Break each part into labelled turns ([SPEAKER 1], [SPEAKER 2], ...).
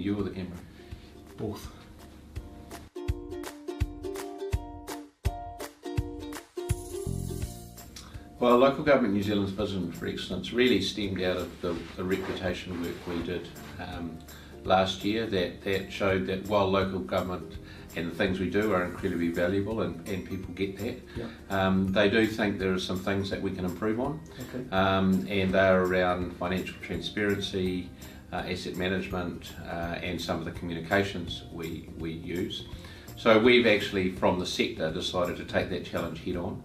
[SPEAKER 1] you or the camera?
[SPEAKER 2] Both.
[SPEAKER 1] Well, Local Government New Zealand's vision for excellence really stemmed out of the reputation work we did last year that showed that while local government and the things we do are incredibly valuable and people get that, they do think there are some things that we can improve on, and they are around financial transparency, asset management, and some of the communications we use. So we've actually, from the sector, decided to take that challenge head on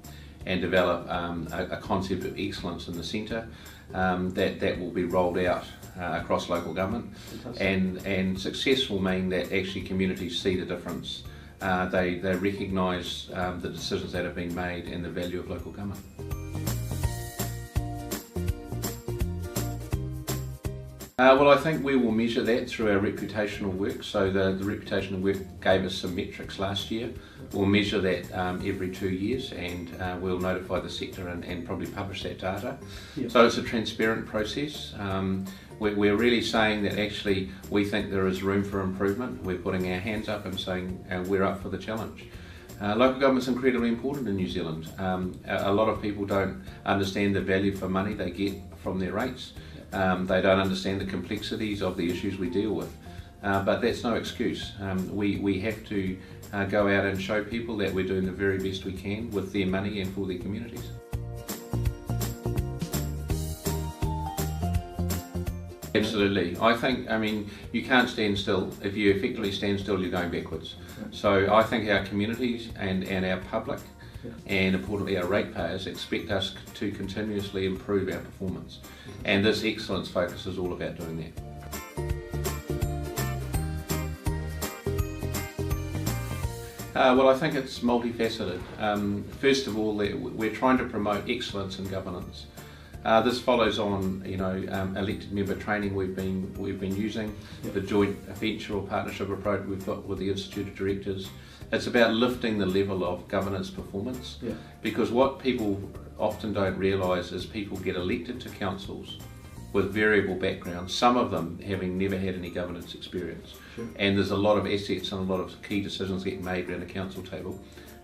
[SPEAKER 1] and develop a concept of excellence in the centre that will be rolled out across local government. And success will mean that actually communities see the difference. They recognise the decisions that have been made and the value of local government. Well, I think we will measure that through our reputational work. So the reputational work gave us some metrics last year. We'll measure that every 2 years, and we'll notify the sector and probably publish that data. So it's a transparent process. We're really saying that actually we think there is room for improvement. We're putting our hands up and saying we're up for the challenge. Local government's incredibly important in New Zealand. A lot of people don't understand the value for money they get from their rates. They don't understand the complexities of the issues we deal with. But that's no excuse. We have to go out and show people that we're doing the very best we can with their money and for their communities. Absolutely. I mean, you can't stand still. If you effectively stand still, you're going backwards. So I think our communities and our public, and importantly our ratepayers, expect us to continuously improve our performance. And this excellence focus is all about doing that. Well, I think it's multifaceted. First of all, we're trying to promote excellence in governance. This follows on, elected member training we've been using, the joint venture or partnership approach we've got with the Institute of Directors. It's about lifting the level of governance performance, because what people often don't realise is people get elected to councils with variable backgrounds, some of them having never had any governance experience. And there's a lot of assets and a lot of key decisions getting made around a council table,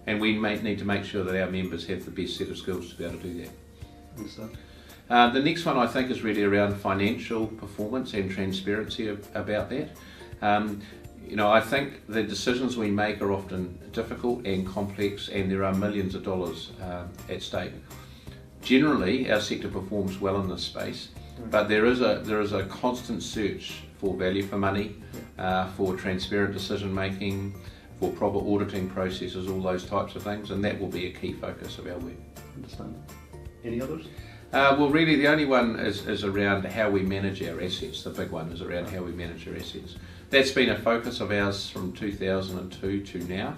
[SPEAKER 1] and we need to make sure that our members have the best set of skills to be able to do that.
[SPEAKER 2] Understand.
[SPEAKER 1] The next one I think is really around financial performance and transparency about that. I think the decisions we make are often difficult and complex, and there are millions of dollars at stake. Generally, our sector performs well in this space, but there is a constant search for value for money, for transparent decision making, for proper auditing processes, all those types of things, and that will be a key focus of our work.
[SPEAKER 2] Understand. Any others?
[SPEAKER 1] Well, really the only one is around how we manage our assets. The big one is around how we manage our assets. That's been a focus of ours from 2002 to now,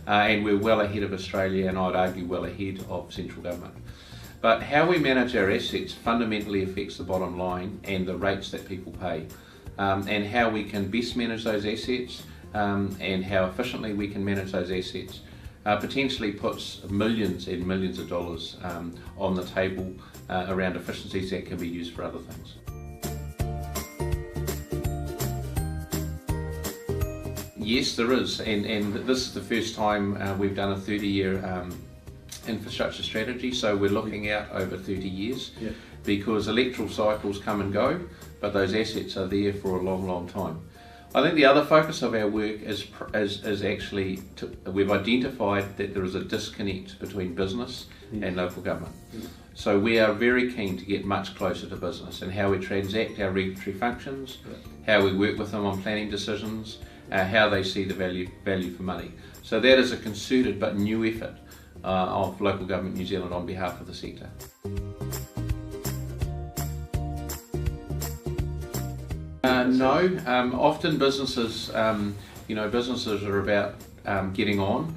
[SPEAKER 1] and we're well ahead of Australia, and I'd argue well ahead of central government. But how we manage our assets fundamentally affects the bottom line and the rates that people pay, and how we can best manage those assets, and how efficiently we can manage those assets potentially puts millions and millions of dollars on the table around efficiencies that can be used for other things. Yes, there is, and this is the first time we've done a 30-year infrastructure strategy, so we're looking out over 30 years, because electoral cycles come and go, but those assets are there for a long, long time. I think the other focus of our work is actually we've identified that there is a disconnect between business and local government. So we are very keen to get much closer to business and how we transact our regulatory functions, how we work with them on planning decisions, how they see the value for money. So that is a concerted but new effort of Local Government New Zealand on behalf of the sector. No, often businesses, businesses are about getting on,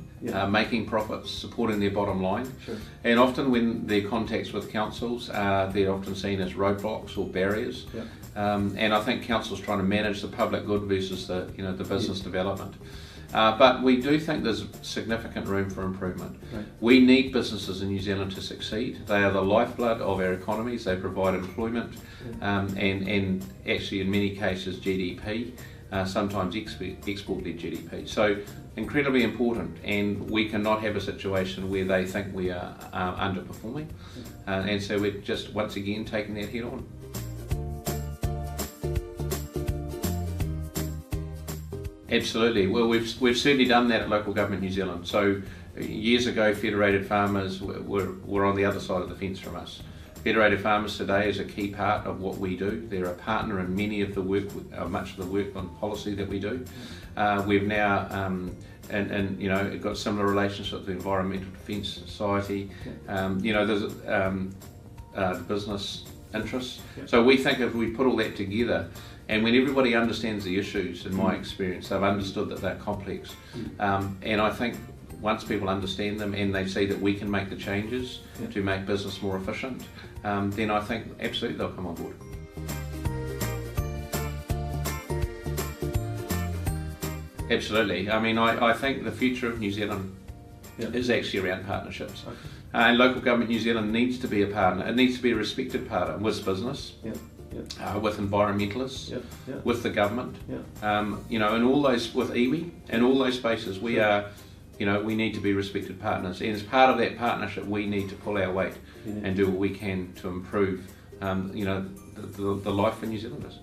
[SPEAKER 1] making profits, supporting their bottom line. And often when their contacts with councils, they're often seen as roadblocks or barriers. And I think councils trying to manage the public good versus the business development. But we do think there's significant room for improvement. We need businesses in New Zealand to succeed. They are the lifeblood of our economies. They provide employment and actually in many cases GDP. sometimes export-led GDP. So incredibly important, and we cannot have a situation where they think we are underperforming, and so we're just once again taking that head on. Absolutely. Well, we've certainly done that at Local Government New Zealand. So years ago, Federated Farmers were on the other side of the fence from us. Federated Farmers today is a key part of what we do. They're a partner in many of the work, much of the work on policy that we do. We've now, got similar relationships with the Environmental Defence Society. There's the business interests. So we think if we put all that together, and when everybody understands the issues, in my experience, they've understood that they're complex. And I think once people understand them and they see that we can make the changes to make business more efficient, then I think absolutely they'll come on board. Absolutely. I mean, I think the future of New Zealand is actually around partnerships. Okay. And Local Government New Zealand needs to be a partner. It needs to be a respected partner with business. With environmentalists, with the government, and all those, with iwi, and all those spaces, we are, we need to be respected partners. And as part of that partnership, we need to pull our weight and do what we can to improve, the life for New Zealanders.